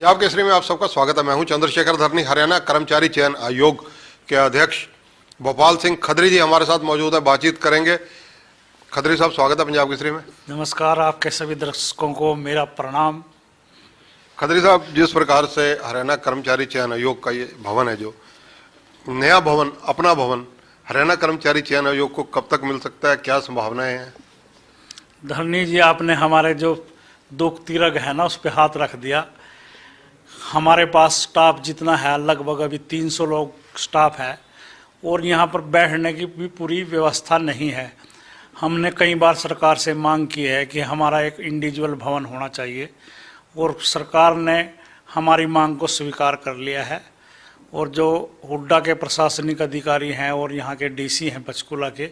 पंजाब केसरी में आप सबका स्वागत है। मैं हूं चंद्रशेखर धरनी। हरियाणा कर्मचारी चयन आयोग के अध्यक्ष भोपाल सिंह खदरी जी हमारे साथ मौजूद है, बातचीत करेंगे। खदरी साहब, स्वागत है पंजाब केसरी में। नमस्कार, आपके सभी दर्शकों को मेरा प्रणाम। खदरी साहब, जिस प्रकार से हरियाणा कर्मचारी चयन आयोग का ये भवन है, जो नया भवन, अपना भवन, हरियाणा कर्मचारी चयन आयोग को कब तक मिल सकता है, क्या संभावनाएं हैं? धरनी जी, आपने हमारे जो दुख तिरग है ना, उस पर हाथ रख दिया। हमारे पास स्टाफ जितना है, लगभग अभी 300 लोग स्टाफ है और यहाँ पर बैठने की भी पूरी व्यवस्था नहीं है। हमने कई बार सरकार से मांग की है कि हमारा एक इंडिविजुअल भवन होना चाहिए और सरकार ने हमारी मांग को स्वीकार कर लिया है। और जो हुड्डा के प्रशासनिक अधिकारी हैं और यहाँ के डीसी हैं पंचकूला के,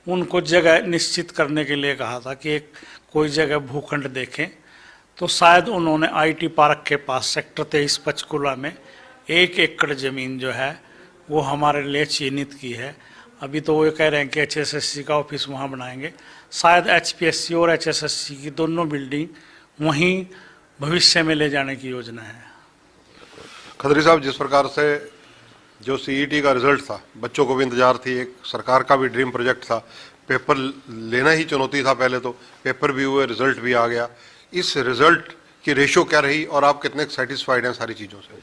उनको जगह निश्चित करने के लिए कहा था कि एक कोई जगह भूखंड देखें। तो शायद उन्होंने आईटी पार्क के पास सेक्टर 23 पंचकूला में 1 एकड़ ज़मीन जो है वो हमारे लिए चिन्हित की है। अभी तो वो कह रहे हैं कि एचएसएससी का ऑफिस वहाँ बनाएंगे। शायद एचपीएससी और एचएसएससी की दोनों बिल्डिंग वहीं भविष्य में ले जाने की योजना है। खदरी साहब, जिस प्रकार से जो सीईटी का रिजल्ट था, बच्चों को भी इंतजार थी, एक सरकार का भी ड्रीम प्रोजेक्ट था, पेपर लेना ही चुनौती था। पहले तो पेपर भी हुए, रिजल्ट भी आ गया। इस रिजल्ट की रेशो क्या रही और आप कितने सेटिस्फाइड हैं सारी चीज़ों से?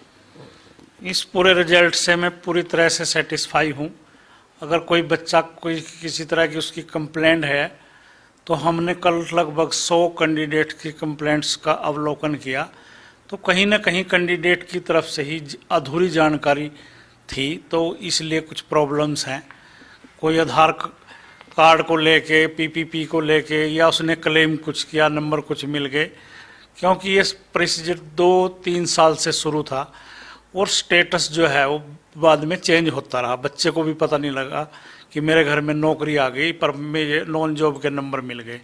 इस पूरे रिजल्ट से मैं पूरी तरह से सेटिस्फाई हूँ। अगर कोई बच्चा कोई किसी तरह की उसकी कंप्लेंट है तो हमने कल लगभग 100 कैंडिडेट की कंप्लेंट्स का अवलोकन किया, तो कहीं ना कहीं कैंडिडेट की तरफ से ही अधूरी जानकारी थी, तो इसलिए कुछ प्रॉब्लम्स हैं। कोई आधार कार्ड को लेके, पीपीपी को लेके, या उसने क्लेम कुछ किया, नंबर कुछ मिल गए। क्योंकि ये प्रोसीजर 2-3 साल से शुरू था और स्टेटस जो है वो बाद में चेंज होता रहा। बच्चे को भी पता नहीं लगा कि मेरे घर में नौकरी आ गई, पर मेरे नॉन जॉब के नंबर मिल गए।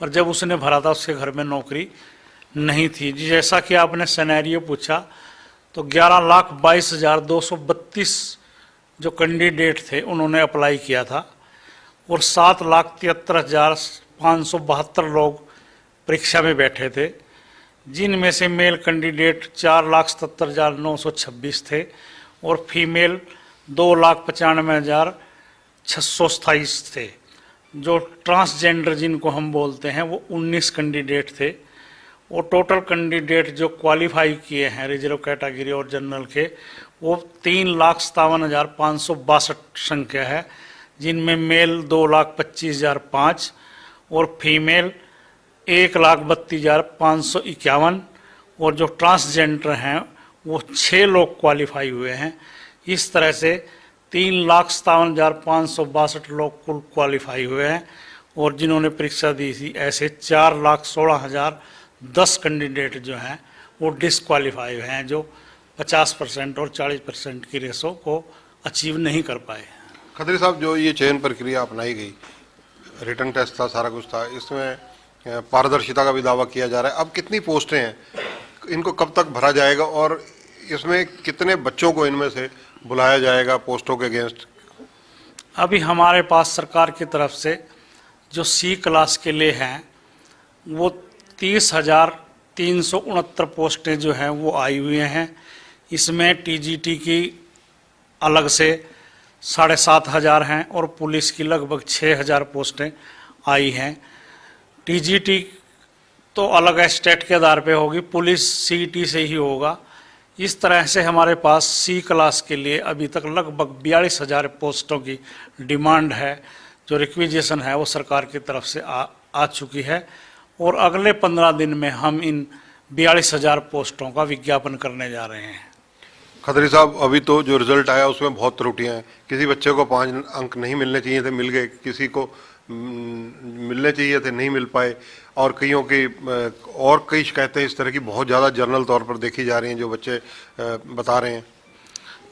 पर जब उसने भरा था उसके घर में नौकरी नहीं थी। जैसा कि आपने सिनेरियो पूछा, तो 11,22,232 जो कैंडिडेट थे उन्होंने अप्लाई किया था और 7,73,572 लोग परीक्षा में बैठे थे, जिनमें से मेल कैंडिडेट 4,77,926 थे और फीमेल 2,95,627 थे। जो ट्रांसजेंडर जिनको हम बोलते हैं वो 19 कैंडिडेट थे। और टोटल कैंडिडेट जो क्वालिफाई किए हैं रिजर्व कैटेगरी और जनरल के, वो 3,57,562 संख्या है, जिनमें मेल 2,25,005 और फीमेल 1,32,551 और जो ट्रांसजेंडर हैं वो 6 लोग क्वालिफाई हुए हैं। इस तरह से 3,57,562 लोग कुल क्वालिफाई हुए हैं और जिन्होंने परीक्षा दी थी ऐसे 4,16,010 कैंडिडेट जो हैं वो डिसक्वालीफाई हुए हैं, जो 50% और 40% की रेशो को अचीव नहीं कर पाए। खदरी साहब, जो ये चयन प्रक्रिया अपनाई गई, रिटन टेस्ट था, सारा कुछ था, इसमें पारदर्शिता का भी दावा किया जा रहा है। अब कितनी पोस्टें हैं, इनको कब तक भरा जाएगा और इसमें कितने बच्चों को इनमें से बुलाया जाएगा पोस्टों के अगेंस्ट? अभी हमारे पास सरकार की तरफ से जो सी क्लास के लिए हैं वो 30,369 पोस्टें जो हैं वो आई हुई हैं। इसमें टीजीटी की अलग से 7,500 हैं और पुलिस की लगभग 6,000 पोस्टें आई हैं। टीजीटी तो अलग स्टेट के आधार पे होगी, पुलिस सीईटी से ही होगा। इस तरह से हमारे पास सी क्लास के लिए अभी तक लगभग 42,000 पोस्टों की डिमांड है। जो रिक्विजिशन है वो सरकार की तरफ से आ चुकी है और अगले 15 दिन में हम इन 42,000 पोस्टों का विज्ञापन करने जा रहे हैं। खदरी साहब, अभी तो जो रिजल्ट आया उसमें बहुत त्रुटियां हैं। किसी बच्चे को 5 अंक नहीं मिलने चाहिए थे, मिल गए। किसी को मिलने चाहिए थे, नहीं मिल पाए। और कईयों की और कई शिकायतें इस तरह की बहुत ज़्यादा जनरल तौर पर देखी जा रही हैं, जो बच्चे बता रहे हैं।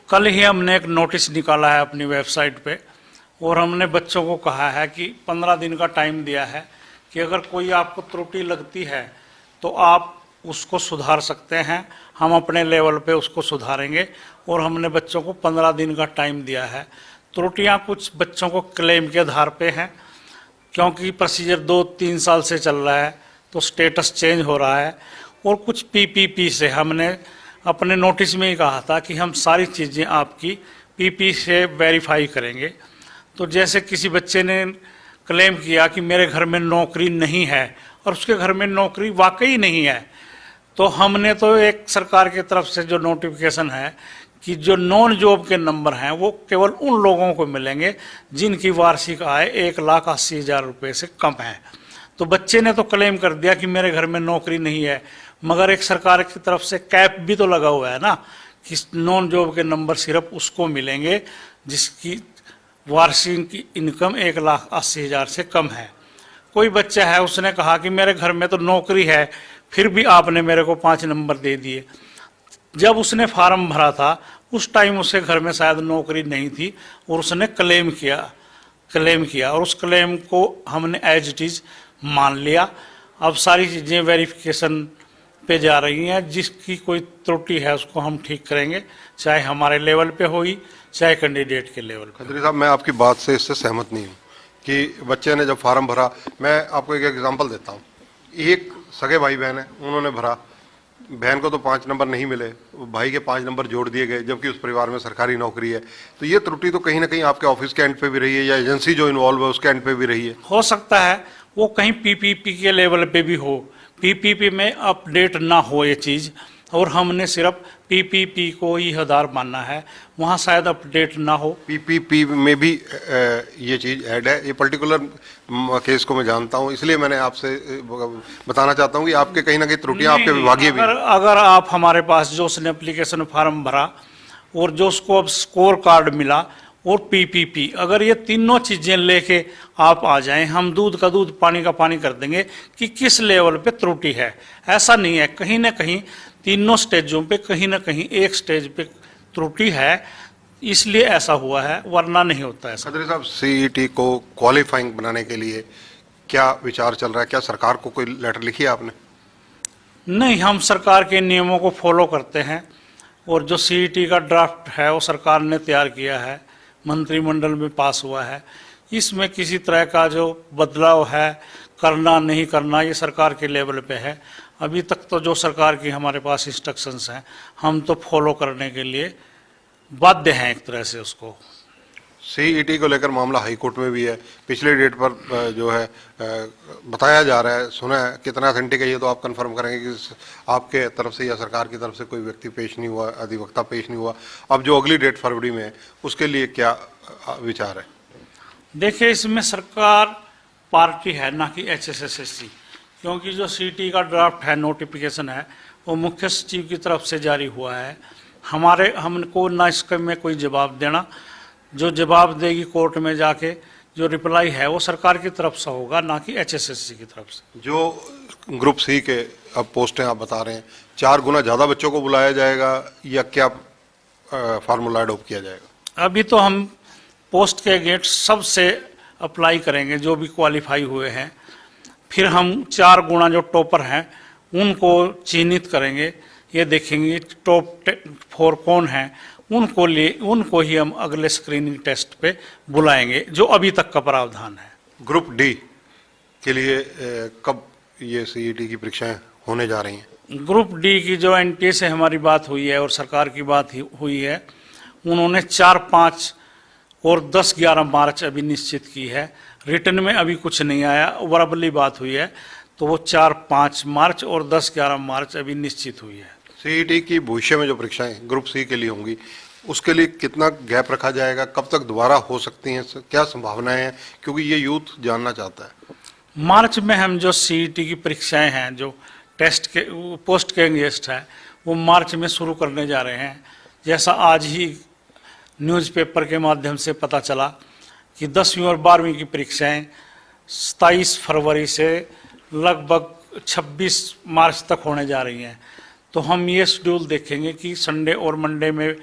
कल ही हमने एक नोटिस निकाला है अपनी वेबसाइट पे और हमने बच्चों को कहा है कि 15 दिन का टाइम दिया है कि अगर कोई आपको त्रुटि लगती है तो आप उसको सुधार सकते हैं। हम अपने लेवल पे उसको सुधारेंगे और हमने बच्चों को 15 दिन का टाइम दिया है। त्रुटियां कुछ बच्चों को क्लेम के आधार पे हैं, क्योंकि प्रोसीजर 2-3 साल से चल रहा है तो स्टेटस चेंज हो रहा है। और कुछ पीपीपी से हमने अपने नोटिस में ही कहा था कि हम सारी चीज़ें आपकी पीपी से वेरीफाई करेंगे। तो जैसे किसी बच्चे ने क्लेम किया कि मेरे घर में नौकरी नहीं है और उसके घर में नौकरी वाकई नहीं है, तो हमने तो एक सरकार की तरफ से जो नोटिफिकेशन है कि जो नॉन जॉब के नंबर हैं वो केवल उन लोगों को मिलेंगे जिनकी वार्षिक आय 1,80,000 रुपये से कम है। तो बच्चे ने तो क्लेम कर दिया कि मेरे घर में नौकरी नहीं है, मगर एक सरकार की तरफ से कैप भी तो लगा हुआ है ना कि नॉन जॉब के नंबर सिर्फ उसको मिलेंगे जिसकी वार्षिक इनकम 1,80,000 से कम है। कोई बच्चा है, उसने कहा कि मेरे घर में तो नौकरी है, फिर भी आपने मेरे को 5 नंबर दे दिए। जब उसने फार्म भरा था उस टाइम उसके घर में शायद नौकरी नहीं थी और उसने क्लेम किया और उस क्लेम को हमने एज इट इज मान लिया। अब सारी चीज़ें वेरिफिकेशन पे जा रही हैं, जिसकी कोई त्रुटि है उसको हम ठीक करेंगे, चाहे हमारे लेवल पे होगी चाहे कैंडिडेट के लेवल पे। खत्री साहब, मैं आपकी बात से इससे सहमत नहीं हूँ कि बच्चे ने जब फार्म भरा, मैं आपको एक एग्जांपल देता हूँ। एक सगे भाई बहन है, उन्होंने भरा, बहन को तो 5 नंबर नहीं मिले, भाई के 5 नंबर जोड़ दिए गए, जबकि उस परिवार में सरकारी नौकरी है। तो ये त्रुटि तो कहीं ना कहीं आपके ऑफिस के एंड पे भी रही है या एजेंसी जो इन्वॉल्व है उसके एंड पे भी रही है। हो सकता है वो कहीं पीपीपी के लेवल पे भी हो, पीपीपी में अपडेट ना हो ये चीज़, और हमने सिर्फ पीपीपी को ही आधार मानना है, वहाँ शायद अपडेट ना हो। पीपीपी में भी ये चीज़ ऐड है। ये पर्टिकुलर केस को मैं जानता हूँ, इसलिए मैंने आपसे बताना चाहता हूँ कि आपके कहीं ना कहीं त्रुटियां आपके विभागीय भी। अगर आप हमारे पास जो उसने एप्लीकेशन फॉर्म भरा और जो उसको अब स्कोर कार्ड मिला और पीपीपी, अगर ये तीनों चीज़ें लेके आप आ जाएं, हम दूध का दूध पानी का पानी कर देंगे कि किस लेवल पे त्रुटि है। ऐसा नहीं है, कहीं ना कहीं तीनों स्टेजों पे कहीं ना कहीं एक स्टेज पे त्रुटि है, इसलिए ऐसा हुआ है, वरना नहीं होता ऐसा। खत्री साहब, सीईटी को क्वालिफाइंग बनाने के लिए क्या विचार चल रहा है? क्या सरकार को कोई लेटर लिखी है आपने? नहीं, हम सरकार के नियमों को फॉलो करते हैं और जो सीईटी का ड्राफ्ट है वो सरकार ने तैयार किया है, मंत्रिमंडल में पास हुआ है। इसमें किसी तरह का जो बदलाव है, करना नहीं करना, ये सरकार के लेवल पे है। अभी तक तो जो सरकार की हमारे पास इंस्ट्रक्शंस हैं हम तो फॉलो करने के लिए बाध्य हैं एक तरह से उसको। सीईटी को लेकर मामला हाई कोर्ट में भी है, पिछले डेट पर जो है बताया जा रहा है, सुना है, कितना अथेंटिक है ये तो आप कंफर्म करेंगे कि आपके तरफ से या सरकार की तरफ से कोई व्यक्ति पेश नहीं हुआ, अधिवक्ता पेश नहीं हुआ। अब जो अगली डेट फरवरी में है उसके लिए क्या विचार है? देखिए, इसमें सरकार पार्टी है ना कि HSSSC, क्योंकि जो सीईटी का ड्राफ्ट है, नोटिफिकेशन है, वो मुख्य सचिव की तरफ से जारी हुआ है। हमको ना इसके में कोई जवाब देना, जो जवाब देगी कोर्ट में जाके जो रिप्लाई है वो सरकार की तरफ से होगा, ना कि HSSC की तरफ से। जो ग्रुप सी के अब पोस्टें आप बता रहे हैं, 4 गुना ज़्यादा बच्चों को बुलाया जाएगा या क्या फार्मूला अडॉप्ट किया जाएगा? अभी तो हम पोस्ट के गेट सबसे अप्लाई करेंगे जो भी क्वालिफाई हुए हैं, फिर हम 4 गुना जो टॉपर हैं उनको चिन्हित करेंगे, ये देखेंगे टॉप 4 कौन हैं, उनको ही हम अगले स्क्रीनिंग टेस्ट पे बुलाएंगे, जो अभी तक का प्रावधान है। ग्रुप डी के लिए कब ये सीईटी की परीक्षाएं होने जा रही हैं? ग्रुप डी की जो एनटीए से हमारी बात हुई है और सरकार की बात हुई है, उन्होंने 4, 5 और 10, 11 मार्च अभी निश्चित की है। रिटर्न में अभी कुछ नहीं आया, वर्बली बात हुई है, तो वो 4, 5 मार्च और 10, 11 मार्च अभी निश्चित हुई है। सीईटी की भविष्य में जो परीक्षाएं ग्रुप सी के लिए होंगी उसके लिए कितना गैप रखा जाएगा, कब तक दोबारा हो सकती हैं, क्या संभावनाएं हैं, क्योंकि ये यूथ जानना चाहता है। मार्च में हम जो सीईटी की परीक्षाएं हैं, जो टेस्ट के पोस्ट के गेस्ट है, वो मार्च में शुरू करने जा रहे हैं। जैसा आज ही न्यूज़पेपर के माध्यम से पता चला कि 10वीं और 12वीं की परीक्षाएं 27 फरवरी से लगभग 26 मार्च तक होने जा रही हैं। तो हम ये शेड्यूल देखेंगे कि संडे और मंडे में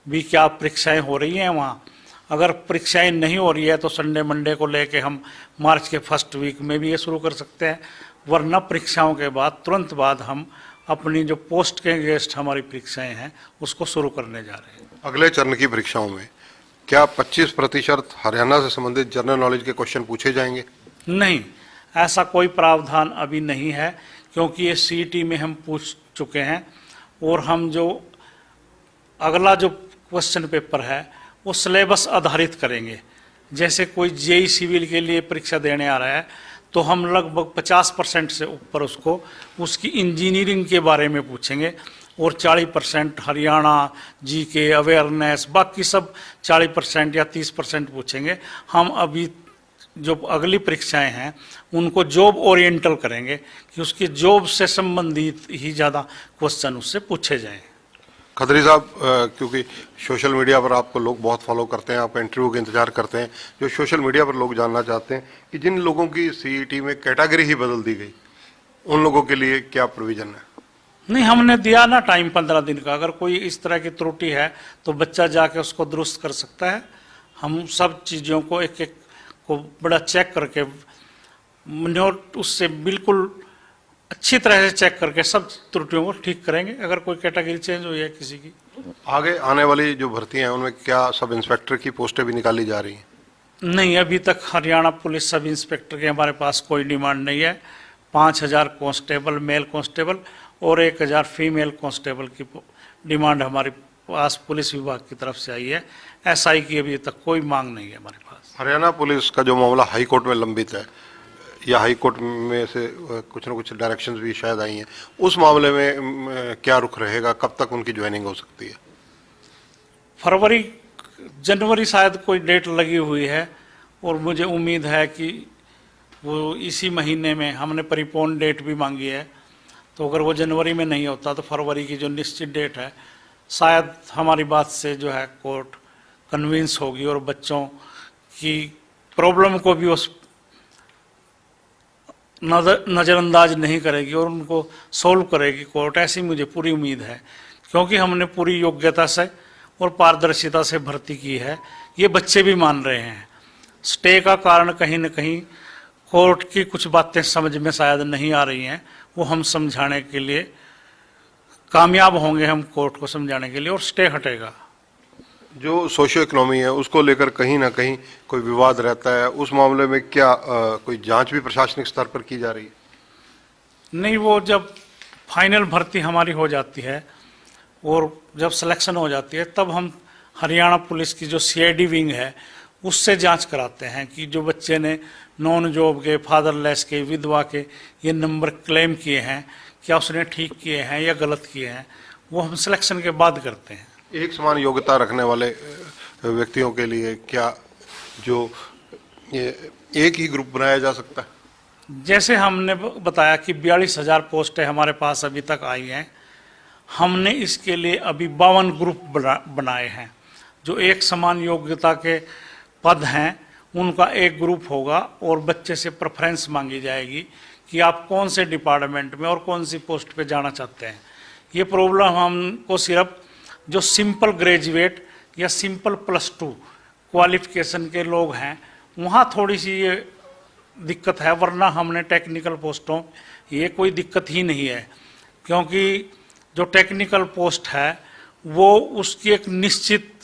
भी क्या परीक्षाएं हो रही हैं वहाँ। अगर परीक्षाएं नहीं हो रही है तो संडे मंडे को लेके हम मार्च के फर्स्ट वीक में भी ये शुरू कर सकते हैं, वरना परीक्षाओं के बाद तुरंत बाद हम अपनी जो पोस्ट के गेस्ट हमारी परीक्षाएं हैं उसको शुरू करने जा रहे हैं। अगले चरण की परीक्षाओं में क्या 25% हरियाणा से संबंधित जनरल नॉलेज के क्वेश्चन पूछे जाएंगे? नहीं, ऐसा कोई प्रावधान अभी नहीं है, क्योंकि ये सीईटी में हम पूछ चुके हैं और हम जो अगला जो क्वेश्चन पेपर है वो सिलेबस आधारित करेंगे। जैसे कोई जेई सिविल के लिए परीक्षा देने आ रहा है तो हम लगभग 50% से ऊपर उसको उसकी इंजीनियरिंग के बारे में पूछेंगे और 40% हरियाणा जीके अवेयरनेस बाकी सब 40% या 30% पूछेंगे। हम अभी जो अगली परीक्षाएं हैं उनको जॉब ओरिएंटल करेंगे कि उसकी जॉब से संबंधित ही ज़्यादा क्वेश्चन उससे पूछे जाएं। खत्री साहब, क्योंकि सोशल मीडिया पर आपको लोग बहुत फॉलो करते हैं, आप इंटरव्यू का इंतजार करते हैं, जो सोशल मीडिया पर लोग जानना चाहते हैं कि जिन लोगों की सीईटी में कैटेगरी ही बदल दी गई, उन लोगों के लिए क्या प्रोविजन है? नहीं, हमने दिया ना टाइम 15 दिन का। अगर कोई इस तरह की त्रुटि है तो बच्चा जाके उसको दुरुस्त कर सकता है। हम सब चीज़ों को एक एक को बड़ा चेक करके नोट उससे बिल्कुल अच्छी तरह से चेक करके सब त्रुटियों को ठीक करेंगे अगर कोई कैटेगरी चेंज हुई है किसी की। आगे आने वाली जो भर्ती हैं उनमें क्या सब इंस्पेक्टर की पोस्टें भी निकाली जा रही हैं? नहीं, अभी तक हरियाणा पुलिस सब इंस्पेक्टर के हमारे पास कोई डिमांड नहीं है। 5000 कांस्टेबल मेल कांस्टेबल और 1000 फीमेल कांस्टेबल की डिमांड हमारे पास पुलिस विभाग की तरफ से आई है। एसआई की अभी तक कोई मांग नहीं है हमारे पास। हरियाणा पुलिस का जो मामला हाई कोर्ट में लंबित है या हाई कोर्ट में से कुछ ना कुछ डायरेक्शंस भी शायद आई हैं, उस मामले में क्या रुख रहेगा? कब तक उनकी ज्वाइनिंग हो सकती है? फरवरी जनवरी शायद कोई डेट लगी हुई है और मुझे उम्मीद है कि वो इसी महीने में, हमने परिपोन डेट भी मांगी है, तो अगर वो जनवरी में नहीं होता तो फरवरी की जो निश्चित डेट है शायद हमारी बात से जो है कोर्ट कन्विंस होगी और बच्चों की प्रॉब्लम को भी उस नज़रअंदाज नहीं करेगी और उनको सॉल्व करेगी कोर्ट, ऐसी मुझे पूरी उम्मीद है। क्योंकि हमने पूरी योग्यता से और पारदर्शिता से भर्ती की है, ये बच्चे भी मान रहे हैं। स्टे का कारण कहीं न कहीं कोर्ट की कुछ बातें समझ में शायद नहीं आ रही हैं, वो हम समझाने के लिए कामयाब होंगे, हम कोर्ट को समझाने के लिए, और स्टे हटेगा। जो सोशियो इकोनॉमी है उसको लेकर कहीं ना कहीं कोई विवाद रहता है, उस मामले में क्या कोई जांच भी प्रशासनिक स्तर पर की जा रही है? नहीं, वो जब फाइनल भर्ती हमारी हो जाती है और जब सिलेक्शन हो जाती है तब हम हरियाणा पुलिस की जो सीआईडी विंग है उससे जांच कराते हैं कि जो बच्चे ने नॉन जॉब के, फादरलेस के, विधवा के ये नंबर क्लेम किए हैं क्या उसने ठीक किए हैं या गलत किए हैं, वो हम सिलेक्शन के बाद करते हैं। एक समान योग्यता रखने वाले व्यक्तियों के लिए क्या जो ये एक ही ग्रुप बनाया जा सकता है? जैसे हमने बताया कि 42,000 पोस्टें हमारे पास अभी तक आई हैं, हमने इसके लिए अभी 52 ग्रुप बनाए हैं। जो एक समान योग्यता के पद हैं उनका एक ग्रुप होगा और बच्चे से प्रेफरेंस मांगी जाएगी कि आप कौन से डिपार्टमेंट में और कौन सी पोस्ट पे जाना चाहते हैं। ये प्रॉब्लम हमको सिर्फ जो सिंपल ग्रेजुएट या सिंपल +2 क्वालिफिकेशन के लोग हैं वहाँ थोड़ी सी ये दिक्कत है, वरना हमने टेक्निकल पोस्टों ये कोई दिक्कत ही नहीं है। क्योंकि जो टेक्निकल पोस्ट है वो उसकी एक निश्चित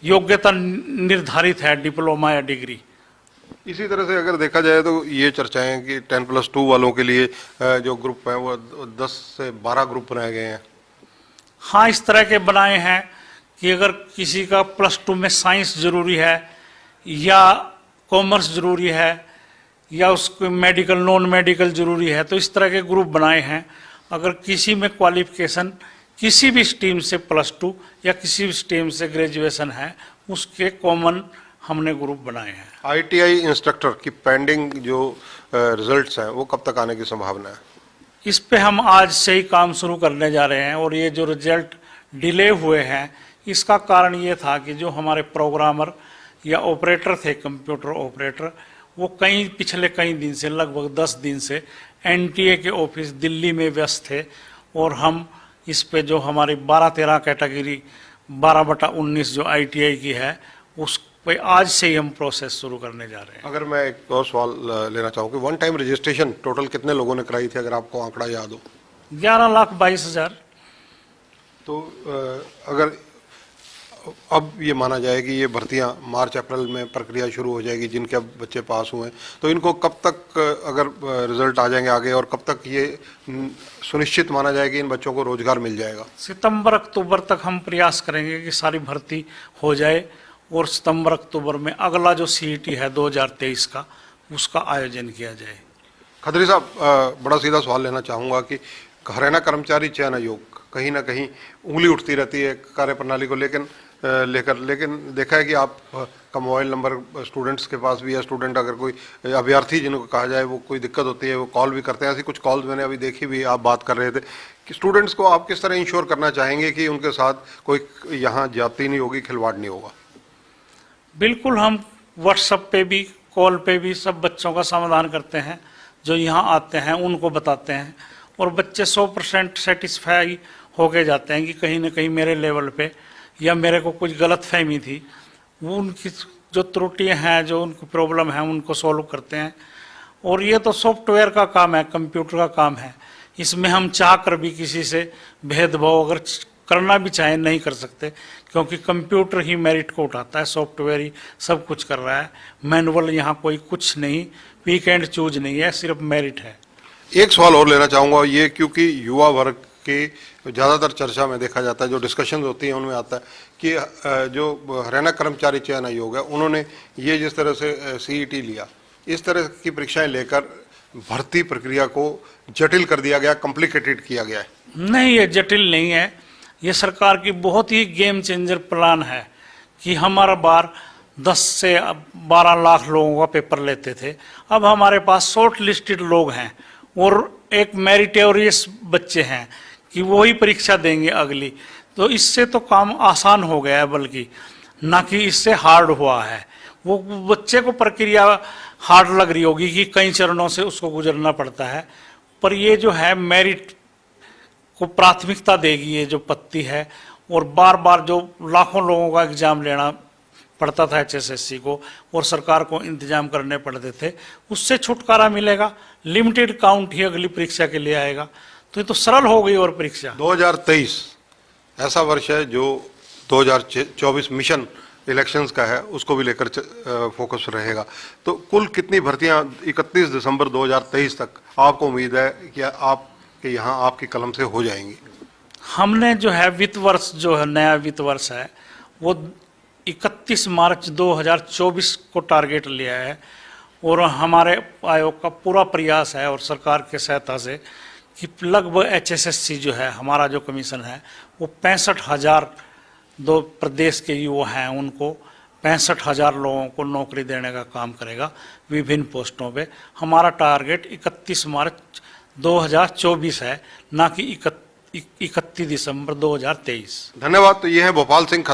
योग्यता निर्धारित है, डिप्लोमा या डिग्री। इसी तरह से अगर देखा जाए तो ये चर्चाएं कि 10+2 वालों के लिए जो ग्रुप हैं वो 10 से 12 ग्रुप बनाए गए हैं। हाँ, इस तरह के बनाए हैं कि अगर किसी का +2 में साइंस जरूरी है या कॉमर्स जरूरी है या उसको मेडिकल नॉन मेडिकल जरूरी है तो इस तरह के ग्रुप बनाए हैं। अगर किसी में क्वालिफिकेशन किसी भी स्ट्रीम से +2 या किसी भी स्ट्रीम से ग्रेजुएशन है उसके कॉमन हमने ग्रुप बनाए हैं। आईटीआई इंस्ट्रक्टर की पेंडिंग जो रिजल्ट्स हैं वो कब तक आने की संभावना है? इस पे हम आज से ही काम शुरू करने जा रहे हैं और ये जो रिजल्ट डिले हुए हैं इसका कारण ये था कि जो हमारे प्रोग्रामर या ऑपरेटर थे, कंप्यूटर ऑपरेटर, वो पिछले कई दिन से, लगभग 10 दिन से एनटीए के ऑफिस दिल्ली में व्यस्त थे और हम इस पे जो हमारी 12-13 कैटेगरी 12/19 जो आईटीआई की है उस पे आज से ही हम प्रोसेस शुरू करने जा रहे हैं। अगर मैं एक और सवाल लेना चाहूँ कि वन टाइम रजिस्ट्रेशन टोटल कितने लोगों ने कराई थी, अगर आपको आंकड़ा याद हो? 11,22,000। तो अगर अब ये माना जाए कि ये भर्तियां मार्च अप्रैल में प्रक्रिया शुरू हो जाएगी, जिनके अब बच्चे पास हुए हैं, तो इनको कब तक अगर रिजल्ट आ जाएंगे आगे, और कब तक ये सुनिश्चित माना जाए कि इन बच्चों को रोजगार मिल जाएगा? सितंबर अक्टूबर तक हम प्रयास करेंगे कि सारी भर्ती हो जाए और सितंबर अक्टूबर में अगला जो सीईटी है 2023 का, उसका आयोजन किया जाए। खत्री साहब, बड़ा सीधा सवाल लेना चाहूँगा कि हरियाणा कर्मचारी चयन आयोग कहीं ना कहीं उंगली उठती रहती है कार्य प्रणाली को लेकिन देखा है कि आप का मोबाइल नंबर स्टूडेंट्स के पास भी है। स्टूडेंट अगर कोई अभ्यर्थी जिनको कहा जाए वो कोई दिक्कत होती है वो कॉल भी करते हैं। ऐसी कुछ कॉल्स मैंने अभी देखी भी, आप बात कर रहे थे कि स्टूडेंट्स को आप किस तरह इंश्योर करना चाहेंगे कि उनके साथ कोई यहाँ जाति नहीं होगी, खिलवाड़ नहीं होगा? बिल्कुल, हम व्हाट्सएप पे भी कॉल पे भी सब बच्चों का समाधान करते हैं, जो यहाँ आते हैं उनको बताते हैं, और बच्चे 100% सेटिस्फाई होके जाते हैं कि कहीं ना कहीं मेरे लेवल पे या मेरे को कुछ गलत फहमी थी, वो उनकी जो त्रुटियां हैं, जो उनकी प्रॉब्लम है, उनको सॉल्व करते हैं। और ये तो सॉफ्टवेयर का काम है, कंप्यूटर का काम है, इसमें हम चाह कर भी किसी से भेदभाव अगर करना भी चाहें नहीं कर सकते, क्योंकि कंप्यूटर ही मेरिट को उठाता है, सॉफ्टवेयर ही सब कुछ कर रहा है। मैनुअल यहाँ कोई कुछ नहीं, पिक एंड चूज नहीं है, सिर्फ मेरिट है। एक सवाल और लेना चाहूँगा, ये क्योंकि युवा वर्ग की ज़्यादातर चर्चा में देखा जाता है, जो डिस्कशन होती है उनमें आता है कि जो हरियाणा कर्मचारी चयन आयोग है, उन्होंने ये जिस तरह से सीईटी लिया, इस तरह की परीक्षाएं लेकर भर्ती प्रक्रिया को जटिल कर दिया गया, कॉम्प्लिकेटेड किया गया है। नहीं, ये जटिल नहीं है, ये सरकार की बहुत ही गेम चेंजर प्लान है कि हमारा बार 10 से 12 लाख लोगों का पेपर लेते थे, अब हमारे पास शॉर्ट लिस्टेड लोग हैं और एक मेरिटोरियस बच्चे हैं कि वो ही परीक्षा देंगे अगली। तो इससे तो काम आसान हो गया है, बल्कि ना कि इससे हार्ड हुआ है। वो बच्चे को प्रक्रिया हार्ड लग रही होगी कि कई चरणों से उसको गुजरना पड़ता है, पर ये जो है मेरिट को प्राथमिकता देगी ये जो पत्ती है। और बार बार जो लाखों लोगों का एग्जाम लेना पड़ता था एचएसएससी को, और सरकार को इंतजाम करने पड़ते थे, उससे छुटकारा मिलेगा। लिमिटेड काउंट ही अगली परीक्षा के लिए आएगा, तो ये तो सरल हो गई। और परीक्षा 2023 ऐसा वर्ष है जो 2024 मिशन इलेक्शंस का है, उसको भी लेकर फोकस रहेगा। तो कुल कितनी भर्तियां 31 दिसंबर 2023 तक आपको उम्मीद है कि आपके यहाँ आपकी कलम से हो जाएंगी? हमने जो है वित्त वर्ष, जो है नया वित्त वर्ष है, वो 31 मार्च 2024 को टारगेट लिया है। और हमारे आयोग का पूरा प्रयास है और सरकार के सहायता से कि लगभग एचएसएससी जो है, हमारा जो कमीशन है, वो 65,000 दो प्रदेश के युवा हैं, उनको 65,000 लोगों को नौकरी देने का काम करेगा विभिन्न पोस्टों पे। हमारा टारगेट 31 मार्च 2024 है, ना कि 31 दिसंबर 2023। धन्यवाद। तो ये है भोपाल सिंह